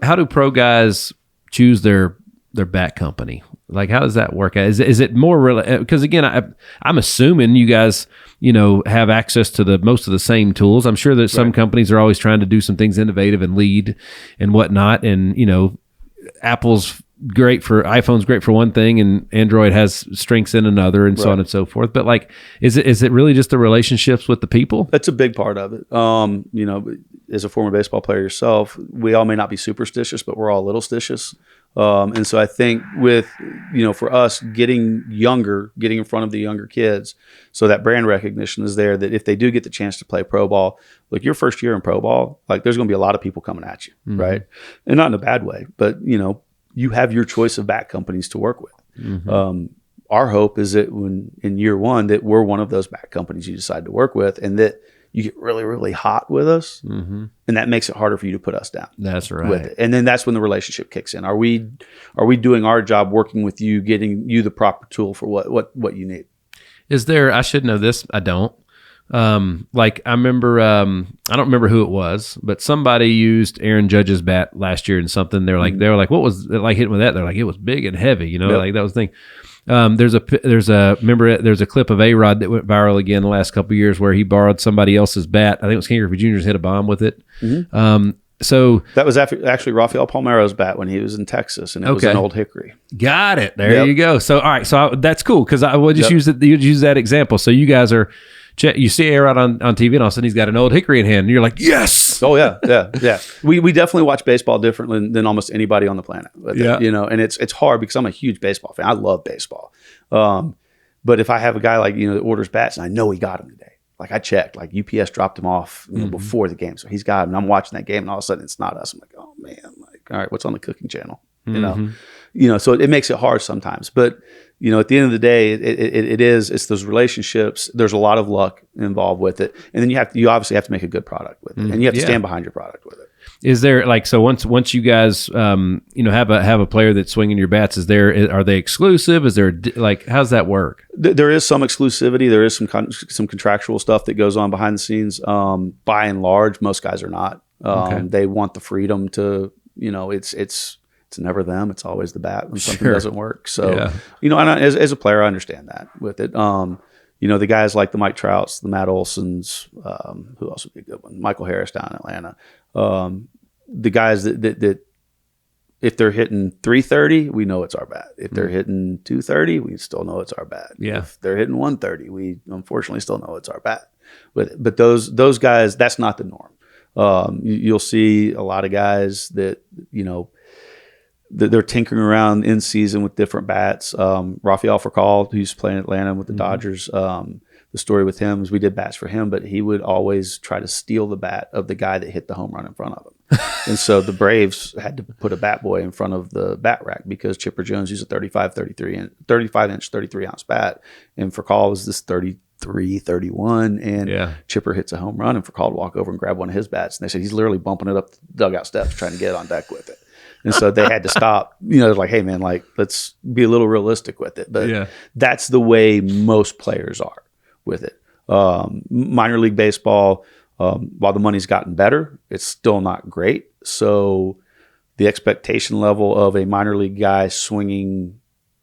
how do pro guys choose their bat company? Like, how does that work? Is it more because again, I'm assuming you guys, have access to most of the same tools. I'm sure that some companies are always trying to do some things innovative and lead and whatnot. And, iPhone's great for one thing and Android has strengths in another and so on and so forth. But like, is it really just the relationships with the people? That's a big part of it. As a former baseball player yourself, we all may not be superstitious, but we're all a little stitious. And so I think with, for us getting in front of the younger kids, so that brand recognition is there, that if they do get the chance to play pro ball, like your first year in pro ball, like there's going to be a lot of people coming at you, right? And not in a bad way, but you have your choice of bat companies to work with. Our hope is that when in year one, that we're one of those bat companies you decide to work with, and that you get really, really hot with us, and that makes it harder for you to put us down. That's right. With it. And then that's when the relationship kicks in. Are we doing our job, working with you, getting you the proper tool for what you need? Is there? I should know this. I don't. Like I remember, I don't remember who it was, but somebody used Aaron Judge's bat last year in something. They were like, what was it like hitting with that? They're like, it was big and heavy, like that was the thing. There's a clip of A-Rod that went viral again the last couple of years where he borrowed somebody else's bat. I think it was King Griffey Jr.'s, hit a bomb with it. So that was actually Rafael Palmeiro's bat when he was in Texas, and it was an old hickory. Got it. There you go. So, all right. So that's cool. Cause I will just use that example. So you guys are, you see A-Rod on TV and all of a sudden he's got an old hickory in hand and you're like, yes. Oh yeah. We definitely watch baseball differently than almost anybody on the planet. And it's hard because I'm a huge baseball fan. I love baseball. But if I have a guy like, that orders bats and I know he got them today, like I checked, like UPS dropped him off before the game. So he's got him and I'm watching that game and all of a sudden it's not us. I'm like, oh man, like, all right, what's on the cooking channel? So it makes it hard sometimes, but at the end of the day, it's those relationships. There's a lot of luck involved with it. And then you obviously have to make a good product with it, and you have to stand behind your product with it. Is there once you guys have a player that's swinging your bats, are they exclusive? Is there how's that work? There is some exclusivity. There is some contractual stuff that goes on behind the scenes. By and large, most guys are not. They want the freedom to it's never them. It's always the bat when something doesn't work. So, and as a player, I understand that with it. The guys like the Mike Trouts, the Matt Olsons, who else would be a good one? Michael Harris down in Atlanta. The guys that if they're hitting 330, we know it's our bat. If they're hitting 230, we still know it's our bat. Yeah. If they're hitting 130, we unfortunately still know it's our bat. But those guys, that's not the norm. You'll see a lot of guys that, they're tinkering around in season with different bats. Rafael Furcal, who's playing Atlanta with the Dodgers, the story with him is we did bats for him, but he would always try to steal the bat of the guy that hit the home run in front of him. And so the Braves had to put a bat boy in front of the bat rack because Chipper Jones used a 35-inch, 33-ounce bat. And Furcal was this 33, 31, and Chipper hits a home run, and Furcal would walk over and grab one of his bats. And they said he's literally bumping it up the dugout steps trying to get on deck with it. And so they had to stop, they're like, hey man, like let's be a little realistic with it. But that's the way most players are with it. Minor league baseball, while the money's gotten better, it's still not great. So the expectation level of a minor league guy swinging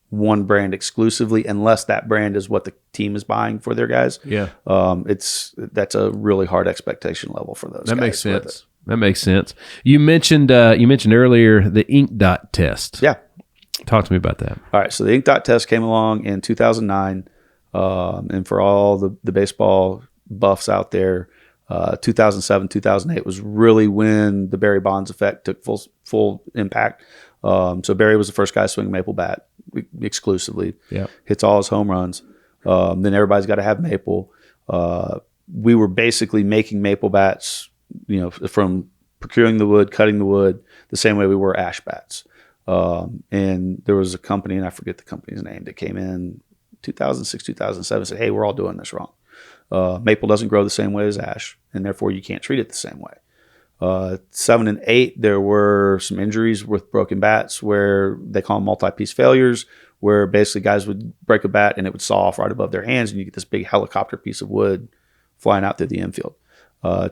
one brand exclusively, unless that brand is what the team is buying for their guys. That's a really hard expectation level for those guys. That makes sense. That makes sense. You mentioned earlier the ink dot test. Yeah. Talk to me about that. All right. So the ink dot test came along in 2009. And for all the baseball buffs out there, 2007, 2008 was really when the Barry Bonds effect took full impact. So Barry was the first guy swinging maple bat exclusively. Yeah. Hits all his home runs. Then everybody's got to have maple. We were basically making maple bats, from procuring the wood, cutting the wood, the same way we were ash bats. And there was a company, and I forget the company's name, that came in 2006, 2007, said, hey, we're all doing this wrong. Maple doesn't grow the same way as ash, and therefore you can't treat it the same way. 7 and 8, there were some injuries with broken bats where they call them multi-piece failures, where basically guys would break a bat and it would saw off right above their hands, and you get this big helicopter piece of wood flying out through the infield.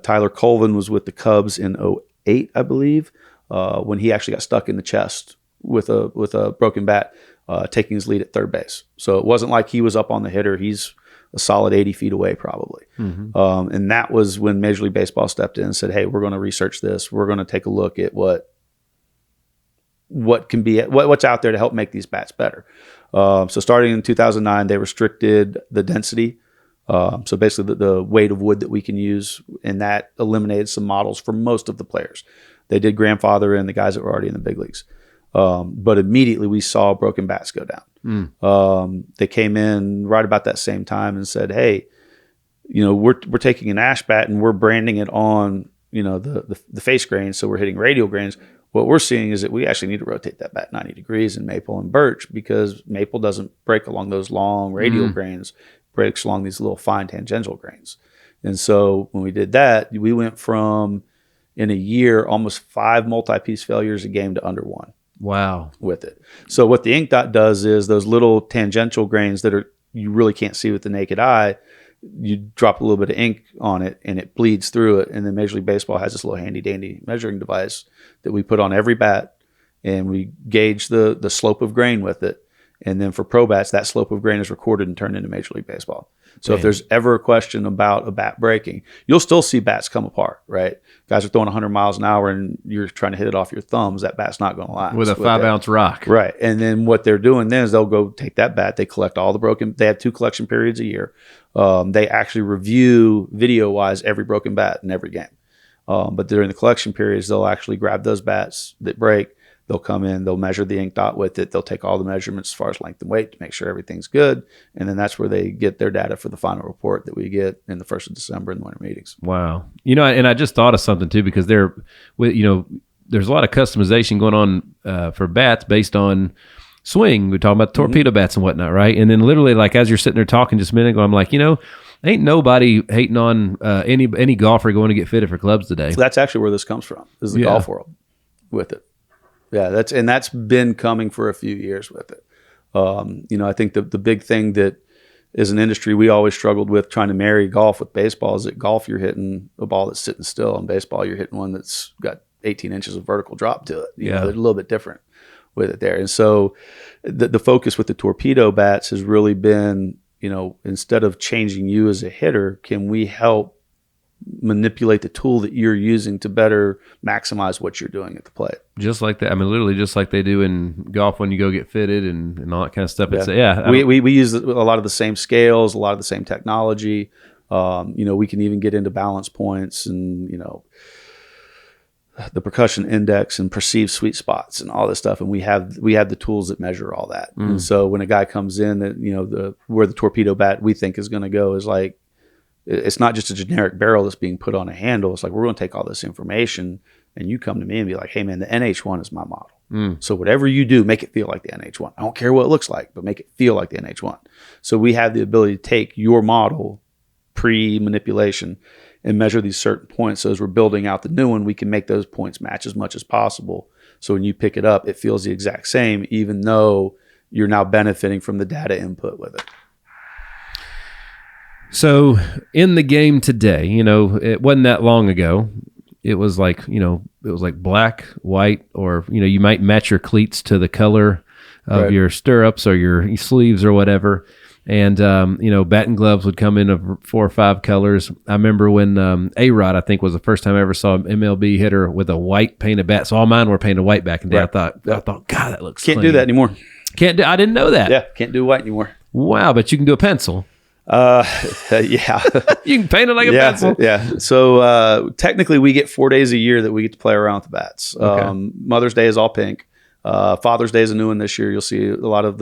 Tyler Colvin was with the Cubs in 2008, I believe. when he actually got stuck in the chest with a broken bat, taking his lead at third base. So it wasn't like he was up on the hitter. He's a solid 80 feet away probably. And that was when Major League Baseball stepped in and said, hey, we're going to research this. We're going to take a look at what's out there to help make these bats better. So starting in 2009, they restricted the density. So basically the weight of wood that we can use, and that eliminated some models for most of the players. They did grandfather in the guys that were already in the big leagues. But immediately we saw broken bats go down. They came in right about that same time and said, hey, we're taking an ash bat and we're branding it on, the face grains. So we're hitting radial grains. What we're seeing is that we actually need to rotate that bat 90 degrees in maple and birch, because maple doesn't break along those long radial grains, breaks along these little fine tangential grains. And so when we did that, we went from, in a year, almost 5 multi-piece failures a game to under 1. Wow. With it. So what the ink dot does is those little tangential grains that you really can't see with the naked eye, you drop a little bit of ink on it and it bleeds through it. And then Major League Baseball has this little handy dandy measuring device that we put on every bat, and we gauge the slope of grain with it. And then for pro bats, that slope of grain is recorded and turned into Major League Baseball. So if there's ever a question about a bat breaking, you'll still see bats come apart, right? Guys are throwing 100 miles an hour and you're trying to hit it off your thumbs. That bat's not going to last. With a 5-ounce rock. Right. And then what they're doing then is they'll go take that bat. They collect all the broken. They have 2 collection periods a year. They actually review video-wise every broken bat in every game. But during the collection periods, they'll actually grab those bats that break. They'll come in, they'll measure the ink dot with it. They'll take all the measurements as far as length and weight to make sure everything's good. And then that's where they get their data for the final report that we get in the 1st of December in the winter meetings. Wow. And I just thought of something too, because there's a lot of customization going on for bats based on swing. We're talking about torpedo bats and whatnot, right? And then literally, like, as you're sitting there talking just a minute ago, I'm like, ain't nobody hating on any golfer going to get fitted for clubs today. So that's actually where this comes from, is the golf world with it. Yeah, that's been coming for a few years with it. I think the big thing that as an industry we always struggled with trying to marry golf with baseball is that golf, you're hitting a ball that's sitting still. In baseball, you're hitting one that's got 18 inches of vertical drop to it. They're a little bit different with it there. And so the focus with the torpedo bats has really been, instead of changing you as a hitter, can we help manipulate the tool that you're using to better maximize what you're doing at the plate? Just like that. I mean, literally just like they do in golf when you go get fitted and all that kind of stuff. We use a lot of the same scales, a lot of the same technology. We can even get into balance points and, the percussion index and perceived sweet spots and all this stuff. And we have the tools that measure all that. And so when a guy comes in that, where the torpedo bat we think is going to go is like, it's not just a generic barrel that's being put on a handle. It's like, we're going to take all this information and you come to me and be like, hey man, the NH1 is my model. So whatever you do, make it feel like the NH1. I don't care what it looks like, but make it feel like the NH1. So we have the ability to take your model pre-manipulation and measure these certain points. So as we're building out the new one, we can make those points match as much as possible. So when you pick it up, it feels the exact same, even though you're now benefiting from the data input with it. So in the game today, it wasn't that long ago. It was like, black, white, or, you might match your cleats to the color of your stirrups or your sleeves or whatever. And, batting gloves would come in of 4 or 5 colors. I remember when A-Rod, I think, was the first time I ever saw an MLB hitter with a white painted bat. So all mine were painted white back in the day. I thought, God, that looks Can't clean. do that anymore. I didn't know that. Yeah, can't do white anymore. Wow, but you can do a pencil. Yeah. You can paint it like a pencil. Yeah. So technically we get 4 days a year that we get to play around with the bats. Okay. Mother's Day is all pink. Father's Day is a new one this year. You'll see a lot of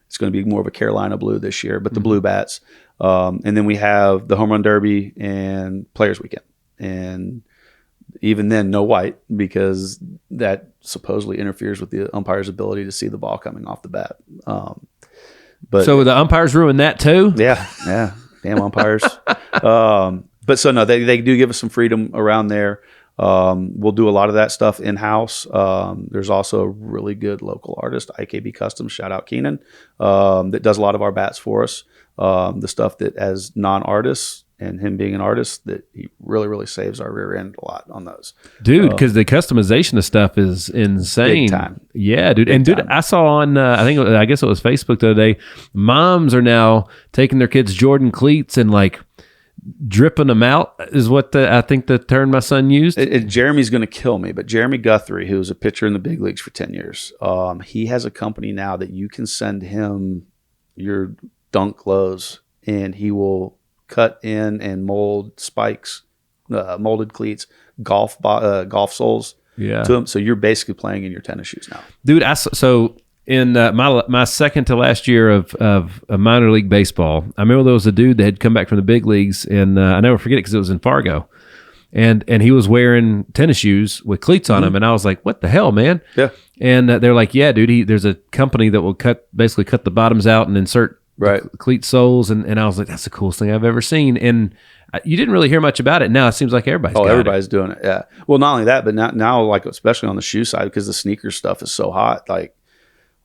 it's going to be more of a Carolina blue this year, but the blue bats. And then we have the Home Run Derby and Players Weekend. And even then, no white, because that supposedly interferes with the umpire's ability to see the ball coming off the bat. But so the umpires ruin that too? Yeah. Damn umpires. But so no, they do give us some freedom around there. We'll do a lot of that stuff in-house. There's also a really good local artist, IKB Customs, shout out Keenan, that does a lot of our bats for us. The stuff that as non-artists and him being an artist, that he really, really saves our rear end a lot on those. Dude, because the customization of stuff is insane. Big time. Yeah, dude. Big And dude, time. I saw on, I guess it was Facebook the other day, moms are now taking their kids' Jordan cleats and like dripping them out is what I think the term my son used. Jeremy's going to kill me, but Jeremy Guthrie, who was a pitcher in the big leagues for 10 years, he has a company now that you can send him your dunk clothes and he will cut in and mold spikes, molded cleats, golf soles to them. So you're basically playing in your tennis shoes now. Dude, so in my second to last year of minor league baseball, I remember there was a dude that had come back from the big leagues, and I never forget it because it was in Fargo, and he was wearing tennis shoes with cleats on them, and I was like, "What the hell, man?" Yeah. And they're like, "Yeah, dude, there's a company that will basically cut the bottoms out and insert cleat soles," and I was like, "That's the coolest thing I've ever seen." And you didn't really hear much about it. Now it seems like everybody's doing it. Yeah. Well, not only that, but now like especially on the shoe side, because the sneaker stuff is so hot, like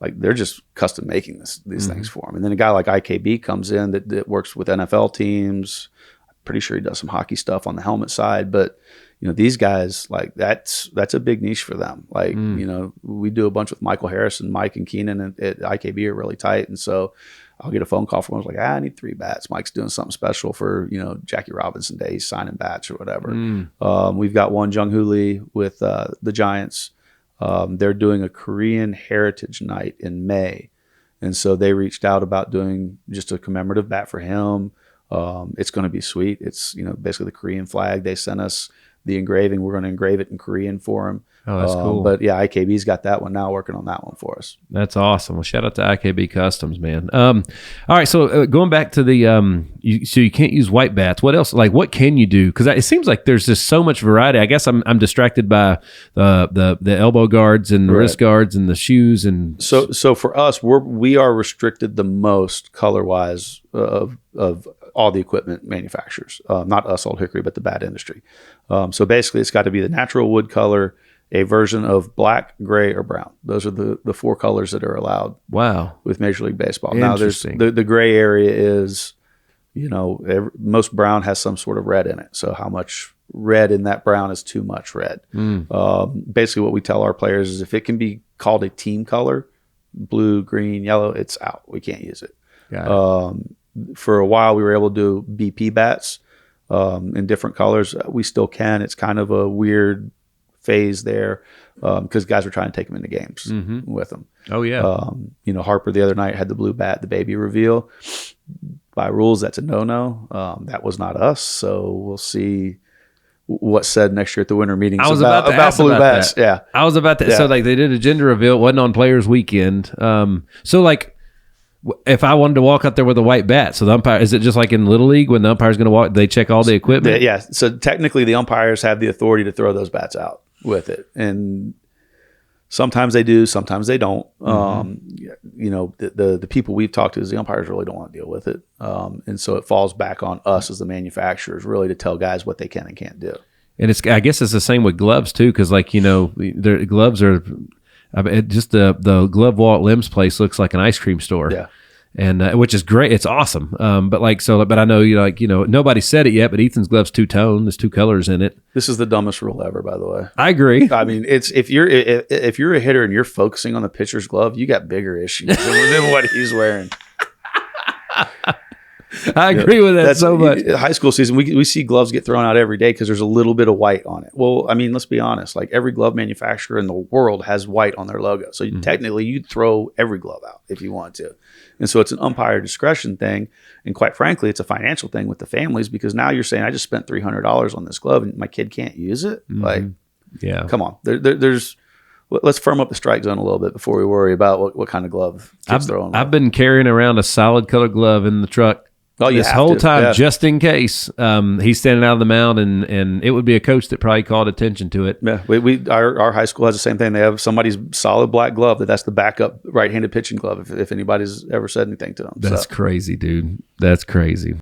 they're just custom making these things for them. And then a guy like IKB comes in that works with NFL teams. I'm pretty sure he does some hockey stuff on the helmet side, but these guys, like that's a big niche for them. Like, we do a bunch with Michael Harris and Mike and Keenan at IKB are really tight. And so I'll get a phone call from him. I was like, I need 3 bats. Mike's doing something special for, Jackie Robinson Day. He's signing bats or whatever. We've got one Jung Hoo Lee with the Giants. They're doing a Korean Heritage Night in May. And so they reached out about doing just a commemorative bat for him. It's going to be sweet. It's, basically the Korean flag. They sent us the engraving. We're going to engrave it in Korean for him. Oh, that's cool. But yeah, IKB's got that one now, working on that one for us. That's awesome. Well, shout out to IKB Customs, man. All right, so going back to the so you can't use white bats. What else? Like, what can you do? Because it seems like there's just so much variety. I guess I'm distracted by the elbow guards and the wrist guards and the shoes and so for us, we are restricted the most color wise of all the equipment manufacturers. Not us, Old Hickory, but the bat industry. So basically, it's got to be the natural wood color, a version of black, gray, or brown. Those are the 4 colors that are allowed. Wow. With Major League Baseball. Now, there's the gray area is, most brown has some sort of red in it. So how much red in that brown is too much red. Basically, what we tell our players is if it can be called a team color, blue, green, yellow, it's out. We can't use it. Got it. For a while, we were able to do BP bats in different colors. We still can. It's kind of a weird phase there because guys were trying to take them into games with them. Oh yeah. Harper the other night had the blue bat, the baby reveal. By rules, that's a no. That was not us. So we'll see what's said next year at the winter meetings. I was about blue bats. That. Yeah, I was about to. Yeah. So like they did a gender reveal. It wasn't on Players Weekend. So like, if I wanted to walk out there with a white bat, so the umpire, is it just like in Little League when the umpire's going to walk, they check all the equipment? Yeah. So technically the umpires have the authority to throw those bats out with it. And sometimes they do, sometimes they don't. The people we've talked to is the umpires really don't want to deal with it. And so it falls back on us as the manufacturers really to tell guys what they can and can't do. And I guess it's the same with gloves too. Cause like, their gloves are, just the glove wall at Lim's place looks like an ice cream store. Yeah. And which is great. It's awesome. But I know nobody said it yet, but Ethan's glove's 2-tone. There's 2 colors in it. This is the dumbest rule ever, by the way. I agree. I mean, it's if you're a hitter and you're focusing on the pitcher's glove, you got bigger issues than what he's wearing. I agree with that so much. High school season, we see gloves get thrown out every day because there's a little bit of white on it. Well, I mean, let's be honest. Like every glove manufacturer in the world has white on their logo. So technically, you'd throw every glove out if you want to. And so it's an umpire discretion thing. And quite frankly, it's a financial thing with the families because now you're saying, I just spent $300 on this glove and my kid can't use it. Like, yeah, come on. Let's firm up the strike zone a little bit before we worry about what kind of glove kids throwing. I've been carrying around a solid color glove in the truck. Oh, this whole time, just in case he's standing out of the mound, and it would be a coach that probably called attention to it. Yeah, our high school has the same thing. They have somebody's solid black glove that's the backup right-handed pitching glove. If anybody's ever said anything to them, that's crazy, dude. That's crazy.